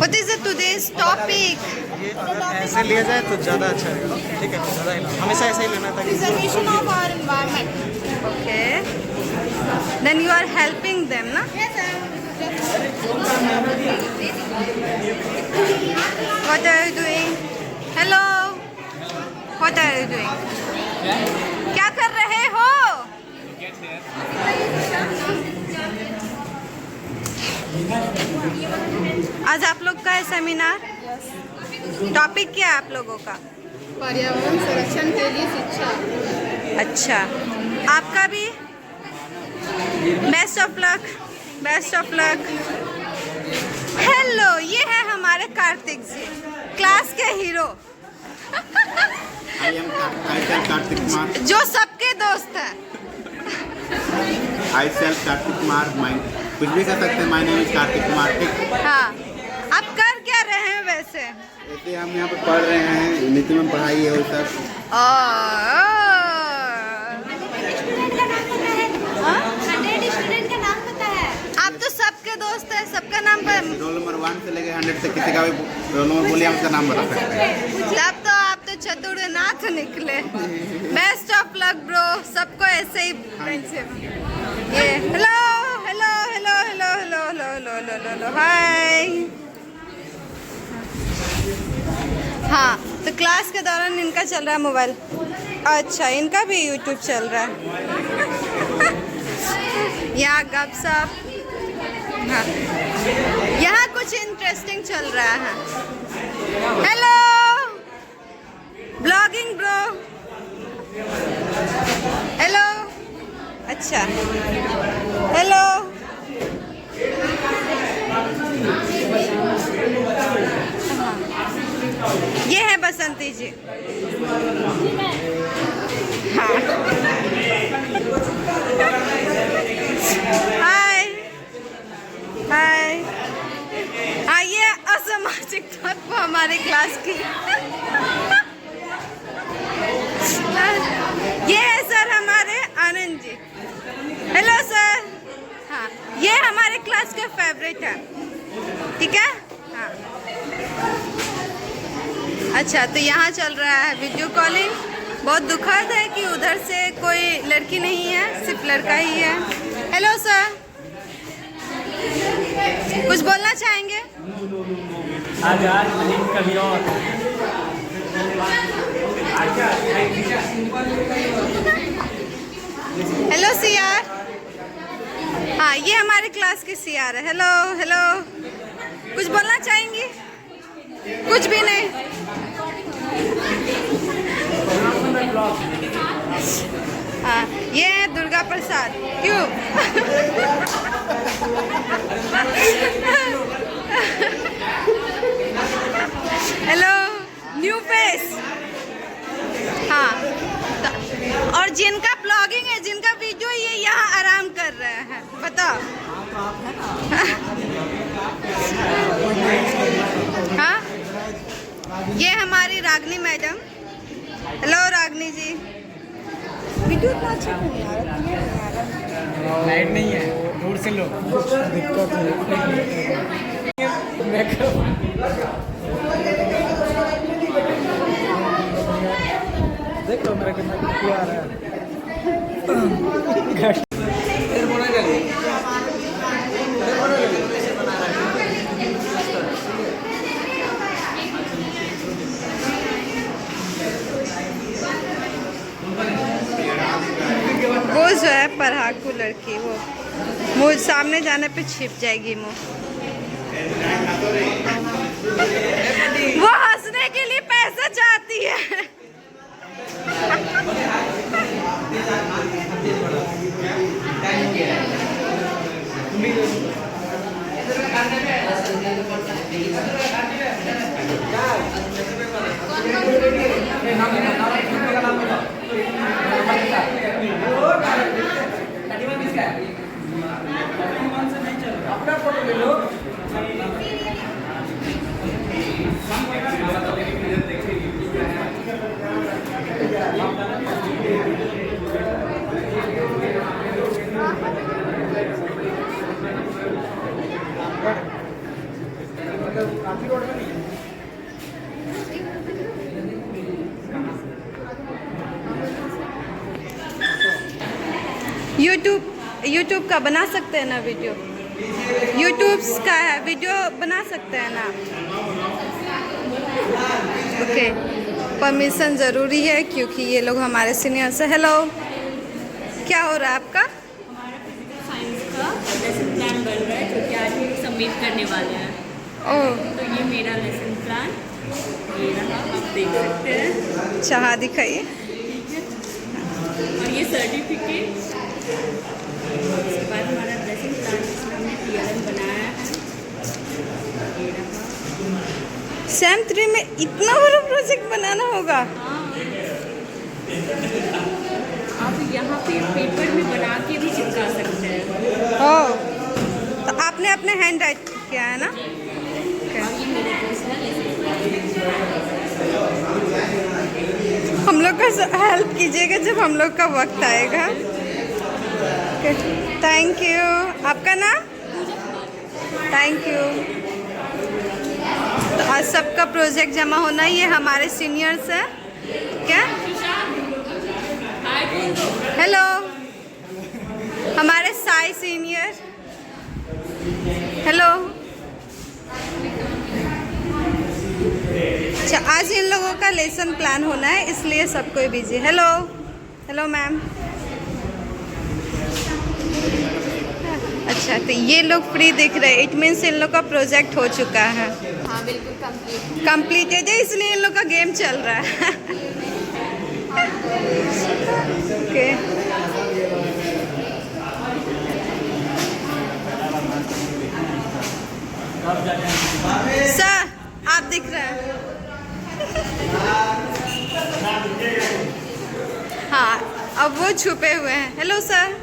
What is the today's topic? ये अगर ऐसे लिया जाए तो ज़्यादा अच्छा रहेगा। ठीक है, ज़्यादा ही हमेशा ऐसे ही लेना था। Preservation of our environment. Okay. Then you are helping them, na? Yes, sir. What are you doing? Hello. What are you doing? क्या कर रहे हो? आज आप लोग का है सेमिनार। टॉपिक क्या है आप लोगों का? पर्यावरण संरक्षण के लिए शिक्षा। अच्छा, आपका भी best of luck, best of luck. Hello, ये है हमारे कार्तिक जी, क्लास के hero. I am Kartik Kumar. जो सबके दोस्त हैं। I self Kartik Kumar. कुछ भी कर सकते हैं। My name is Kartik Kumar. ठीक। हाँ, आप कर क्या रहे हैं वैसे? ऐसे हम यहाँ पे पढ़ रहे हैं, नीति में पढ़ाई है वो सब। स्टूडेंट का नाम पता है? आप तो सबके दोस्त हैं, सबका नाम रोल नंबर 1 से लेकर 100 तक किसी का भी रोल नंबर बोलिए हम उसका नाम बता सकते हैं। तब तो आप तो चतुरनाथ निकले। बेस्ट ऑफ लक ब्रो, सबको ऐसे ही फ्रेंडशिप। ये hello hello hello hello hello hello hello hello hello hi. हाँ, तो क्लास के दौरान इनका चल रहा है मोबाइल। अच्छा, इनका भी यूट्यूब चल रहा है। यहाँ गपशप। हाँ, यहाँ कुछ इंटरेस्टिंग चल रहा है। Hello, blogging bro. हेलो, अच्छा, हेलो। ये है बसंती जी। हाँ, हाय हाय। आइए, असामाजिक तत्व हमारी क्लास की। ये है सर हमारे आनंद जी। Hello sir. हाँ, ये हमारे क्लास के फेवरेट है। ठीक है। हाँ, अच्छा, तो यहाँ चल रहा है वीडियो कॉलिंग। बहुत दुखद है कि उधर से कोई लड़की नहीं है, सिर्फ लड़का ही है। हेलो सर, कुछ बोलना चाहेंगे? आज नहीं कभी और। Hello CR. हाँ, ये हमारे क्लास की सीआर है। हेलो हेलो, कुछ बोलना चाहेंगी? कुछ भी नहीं। हाँ, ये है दुर्गा प्रसाद। क्यों? Hello, new face. हाँ, और जिनका ब्लॉगिंग है, जिनका वीडियो, ये यहाँ आराम कर रहे हैं। बताओ। हाँ, ये हमारी रागनी मैडम। हेलो रागनी जी। वीडियो इतना अच्छा नहीं आ रहा है। लाइट नहीं है, दूर से लो। दिक्कत है। देखो मेरा कितना आ रहा है। वो जो है पढ़ाकू लड़की, वो मुँह सामने जाने पे छिप जाएगी मुँह। वो हंसने के लिए पैसा चाहती है। अपना फोटो ले लो। यूट्यूब का बना सकते हैं ना वीडियो, यूट्यूब का है वीडियो बना सकते हैं ना। ओके, परमिशन ज़रूरी है क्योंकि ये लोग हमारे सीनियर्स हैं। हेलो, क्या हो रहा है आपका? साइंस का लेसन प्लान बन रहा है जो कि आज हम सबमिट करने वाले हैं। ओह, तो ये मेरा लेसन प्लान, ये रहा, आप देख सकते हैं। चाह दिखाइए। और ये सर्टिफिकेट, उसके बाद हमारा लेसन प्लान जिसमें हमने PLN बनाया है, ये रहा। सेम 3 में इतना बड़ा प्रोजेक्ट बनाना होगा? आप यहाँ पे पेपर में बना के भी चिपका सकते हैं। ओह, तो आपने अपने हैंड राइट किया है ना? और ये मेरा दूसरा लेसन प्लान। हम लोग का हेल्प कीजिएगा जब हम लोग का वक्त आएगा। Thank you. आपका नाम? Thank you. तो आज सबका प्रोजेक्ट जमा होना, ये हमारे सीनियर्स हैं क्या? हेलो, हमारे साई सीनियर। हेलो। अच्छा, आज इन लोगों का लेसन प्लान होना है इसलिए सब कोई बिजी। Hello, hello ma'am. अच्छा, तो ये लोग फ्री दिख रहे हैं, इट मीन्स इन लोग का प्रोजेक्ट हो चुका है। हाँ बिल्कुल कंप्लीट। कंप्लीटेड है, इसलिए इन लोग का गेम चल रहा है। ओके, सर आप दिख रहे हैं? हाँ, अब वो छुपे हुए हैं। Hello sir.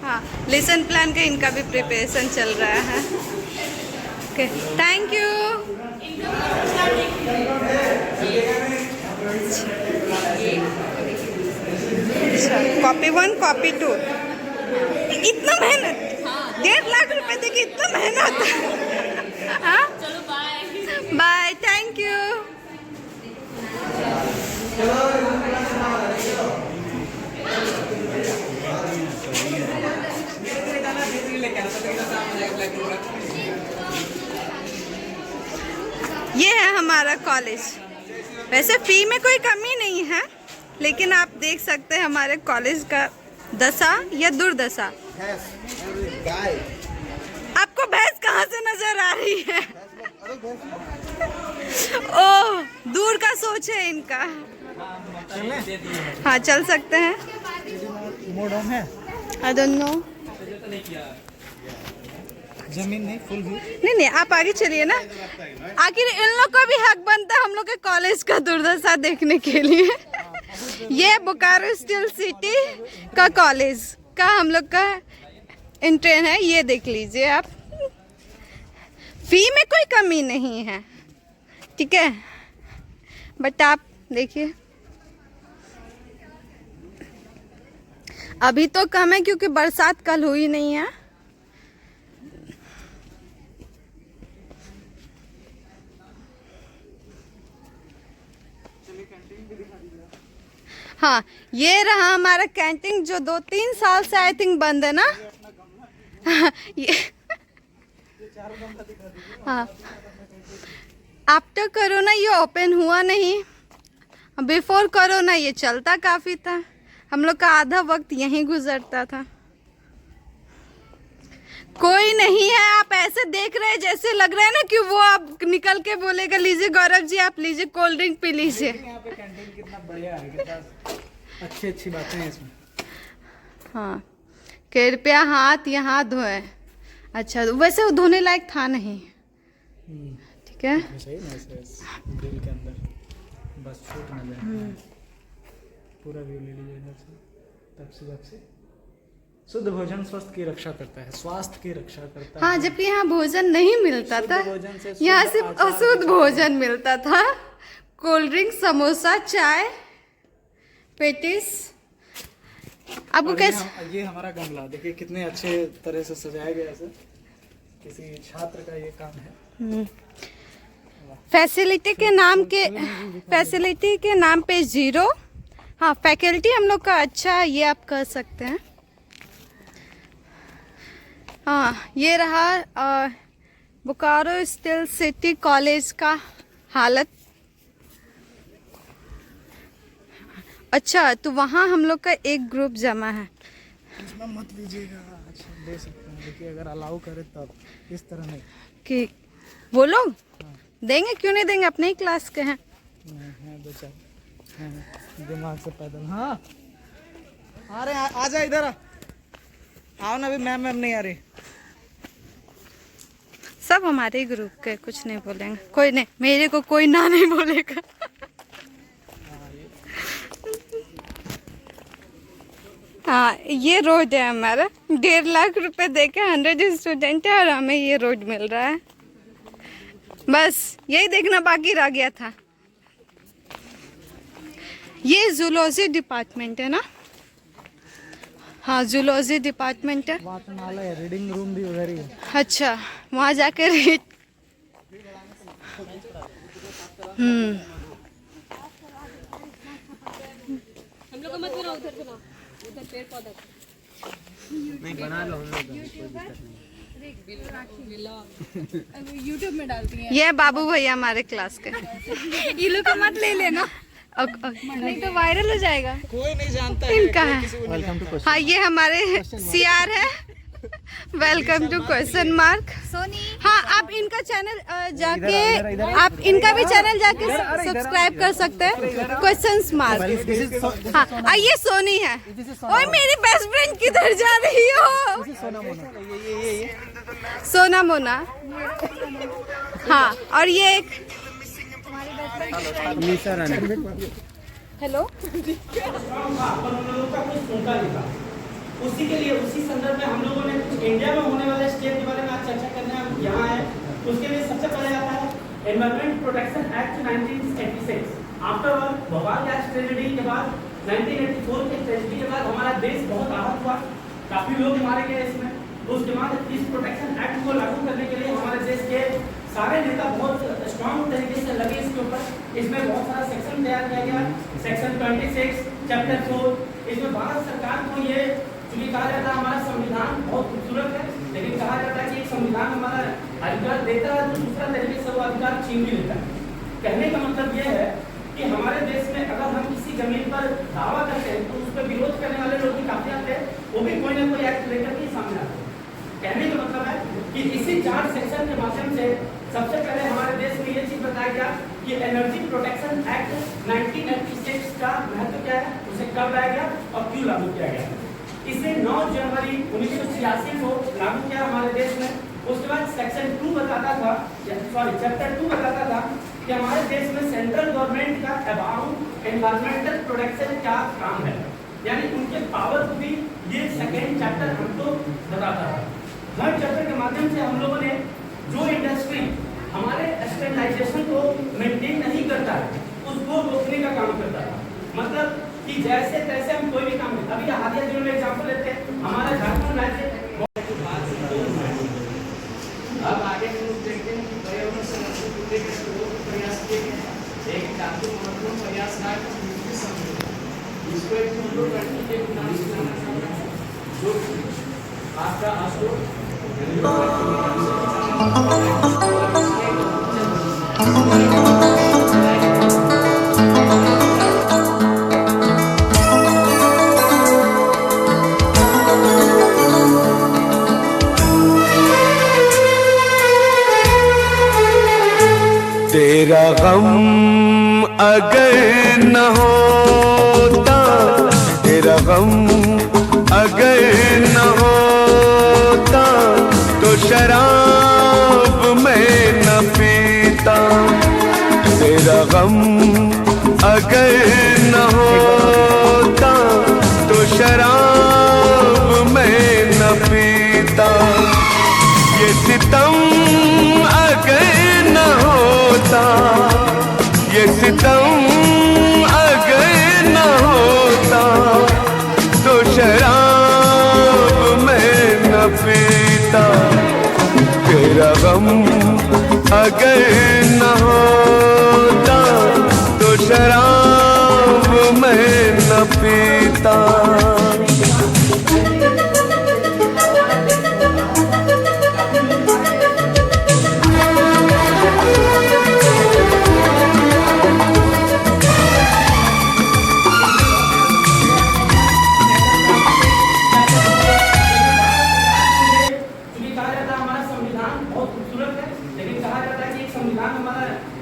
हाँ, लेसन प्लान का इनका भी प्रिपरेशन चल रहा है। Okay, thank you. अच्छा, कॉपी 1 कॉपी 2, इतना मेहनत, 1.5 लाख रुपए देखिए, इतना मेहनत। हाँ, चलो बाय। Bye, thank you. ये है हमारा कॉलेज। वैसे फी में कोई कमी नहीं है, लेकिन आप देख सकते हैं हमारे कॉलेज का दशा या दुर्दशा। आपको भैंस कहाँ से नजर आ रही है? ओह, दूर का सोच है इनका। हाँ, चल सकते हैं। मोड ऑन है? I don't know. जमीन नहीं, फुल व्यू। नहीं, आप आगे चलिए ना। आखिर इन लोग का भी हक बनता है हम लोग के कॉलेज का दुर्दशा देखने के लिए। ये बोकारो स्टील सिटी का कॉलेज का हम लोग का इंट्रेन है, ये देख लीजिए आप। फी में कोई कमी नहीं है, ठीक है, बट आप देखिए अभी तो कम है क्योंकि बरसात कल हुई नहीं है। हाँ, ये रहा हमारा कैंटीन जो 2-3 साल से आई थिंक बंद है ना। ये हाँ, आफ्टर कोरोना ये ओपन हुआ नहीं, बिफोर कोरोना ये चलता काफ़ी था। हम लोग का आधा वक्त यहीं गुजरता था। कोई नहीं है, आप ऐसे देख रहे हैं जैसे लग रहा है ना कि वो आप निकल के बोलेगा लीजिए गौरव जी आप लीजिए कोल्ड ड्रिंक पी लीजिए। यहाँ पे कैंटीन कितना बढ़िया है, कितना अच्छी बातें हैं इसमें। हाँ, कृपया हाथ यहाँ धोए। अच्छा, वैसे वो धोने लायक था नहीं, ठीक है। सही ना, ऐसे दिल के अंदर बस छूट ना जाए। पूरा व्यू ले लीजिए इधर से, तब से जब से शुद्ध भोजन स्वास्थ्य की रक्षा करता है, स्वास्थ्य की रक्षा करता है। हाँ, जबकि यहाँ भोजन नहीं मिलता था, भोजन से यहाँ सिर्फ अशुद्ध भोजन मिलता था। कोल्ड ड्रिंक, समोसा, चाय, पेटिस। आपको कैसे? ये हमारा गमला देखिए कितने अच्छे तरह से सजाया गया है। किसी छात्र का ये काम है। फैसिलिटी के नाम पे 0। हाँ, फैकल्टी हम लोग का अच्छा है, ये आप कह सकते हैं। हाँ, ये रहा बोकारो स्टील सिटी कॉलेज का हालत। अच्छा, तो वहाँ हम लोग का एक ग्रुप जमा है। इसमें मत लीजिएगा, अच्छा दे सकते हैं, लेकिन अगर अलाउ करे तब, इस तरह नहीं कि वो लोग देंगे, क्यों नहीं देंगे, अपने ही क्लास के हैं। हैं दो चार हैं, दिमाग से पैदल। हाँ आ रहे, आ जा इधर आओ ना, अभी मैम नहीं आ रही। सब हमारे ही ग्रुप के, कुछ नहीं बोलेंगे, कोई नहीं, मेरे को कोई ना नहीं बोलेगा। हाँ, ये रोड है हमारा, 1.5 लाख रुपए देके 100 स्टूडेंट है और हमें ये रोड मिल रहा है। बस यही देखना बाकी रह गया था। ये जूलॉजी डिपार्टमेंट है ना? हाँ, जूलॉजी डिपार्टमेंट है। वाचनालय, रीडिंग रूम भी उधर ही है। अच्छा, वहाँ जाकर रीड। हम लोग को मत बनाओ, उधर बनाओ, उधर पेड़ पौधा नहीं बना लो, हम लोग यूट्यूब में डालती हैं। ये बाबू भैया हमारे क्लास के। ये लोग को मत ले लेना, नहीं तो वायरल हो जाएगा। कोई नहीं जानता है, इनका है। वेलकम टू हाँ, ये हमारे सीआर है। Welcome to question mark. Soni, हाँ, आप इनका चैनल जाके, आप इनका भी चैनल जाके सब्सक्राइब कर सकते हैं, क्वेश्चन मार्क। हाँ, ये सोनी है। ओए, मेरी बेस्ट फ्रेंड किधर जा रही हो? सोना मोना। हाँ, और ये एक हेलो। उसी के लिए, उसी संदर्भ में हम लोगों ने कुछ इंडिया में होने वाले स्टेप के बारे में आज चर्चा करने हम यहाँ आए। उसके लिए सबसे पहले आता है environment protection act 1986। After all Bhopal gas tragedy के बाद 1984 के ट्रेजेडी के बाद हमारा देश बहुत आहत हुआ, काफी लोग मारे गए इसमें। उसके बाद इस प्रोटेक्शन एक्ट को लागू करने के लिए हमारे देश के सारे नेता बहुत स्ट्रॉन्ग तरीके से लगे इसके ऊपर। इसमें बहुत सारा सेक्शन तैयार किया गया, सेक्शन 26 चैप्टर 4। इसमें भारत सरकार को ये, क्योंकि कहा जाता है हमारा संविधान बहुत खूबसूरत है, लेकिन कहा जाता है कि एक संविधान हमारा अधिकार देता है तो दूसरा तरीके से वो अधिकार छीन भी लेता है। कहने का मतलब यह है कि हमारे देश में अगर हम किसी जमीन पर दावा करते हैं तो उस पर विरोध करने वाले लोग भी काफी आते हैं, वो भी कोई ना कोई एक्ट लेकर के सामने आते हैं। कहने का मतलब है कि इसी 4 सेक्शन के माध्यम से सबसे पहले हमारे देश में ये चीज बताया गया कि एनर्जी प्रोटेक्शन एक्ट 1986 का महत्व क्या है, उसे कब लाया गया और क्यों लागू किया गया। इसे 9 जनवरी 1986 को लागू किया हमारे देश में। उसके बाद सेक्शन 2 बताता था, चैप्टर 2 बताता था कि हमारे देश में सेंट्रल गवर्नमेंट का अबाउट एनवायरमेंटल प्रोटेक्शन क्या काम है, यानी उनके पावर को भी ये सेकेंड चैप्टर हमको बताता था। थर्ड चैप्टर के माध्यम से हम लोगों ने जो इंडस्ट्री हमारे स्टैंडर्डाइजेशन को मेंटेन नहीं करता है उसको रोकने का काम करता था। मतलब कि जैसे तैसे हम कोई भी काम करते, अभी हालिया दिनों में एग्जांपल लेते हैं, हमारा झारखंड राज्य अब आगे हम देखते हैं कि पर्यावरण संरक्षण को लेकर प्रयास किए गए। एक महत्वपूर्ण प्रयास रहा इसको एक कंट्रोल के नाम से जाना जाता है, जो आपका अशोक तेरा गम अगर न होता, तेरा गम अगर न होता तो शराब मैं न पीता। तेरा गम अगर न होता तो शराब मैं न पीता। ये सितम अगर न होता, ये सितम अगर न होता तो शराब मैं न पीता। तेरा गम अगर न होता तो शराब मैं न पीता।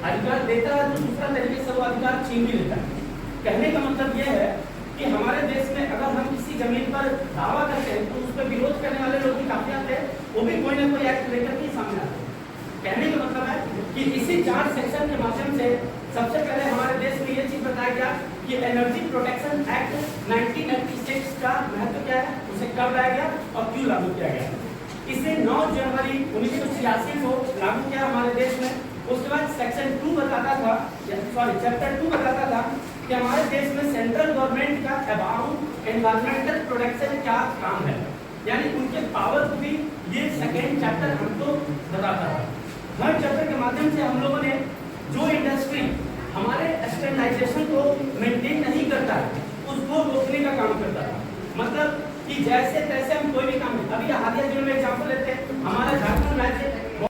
अधिकार देता है तो दूसरा तरीके से वो अधिकार छीन भी लेता है। कहने का मतलब यह है कि हमारे देश में अगर हम किसी जमीन पर दावा करते हैं तो उस पर विरोध करने वाले लोग भी काफी आते हैं, वो भी कोई ना कोई एक्ट लेकर के सामने आते हैं। कहने का मतलब है कि इसी 4 सेक्शन के माध्यम से सबसे पहले हमारे देश में ये चीज बताया गया कि एनर्जी प्रोटेक्शन एक्ट 1986 का महत्व क्या है, उसे कब लाया गया और क्यों लागू किया गया। इसे 9 जनवरी 1986 को लागू किया हमारे देश में। उसके बाद सेक्शन 2 बताता था, चैप्टर 2 बताता था कि हमारे देश में सेंट्रल गवर्नमेंट का अबाउट एनवायरमेंटल प्रोटेक्शन क्या काम है, यानी उनके पावर को भी ये सेकेंड चैप्टर हमको बताता था। थर्ड चैप्टर के माध्यम से हम लोगों ने जो इंडस्ट्री हमारे स्टैंडर्डाइजेशन को मेंटेन नहीं करता है उसको रोकने का काम करता था। मतलब कि जैसे तैसे हम कोई भी काम, अभी हालिया दिनों में एग्जाम्पल लेते हैं, हमारा झारखंड राज्य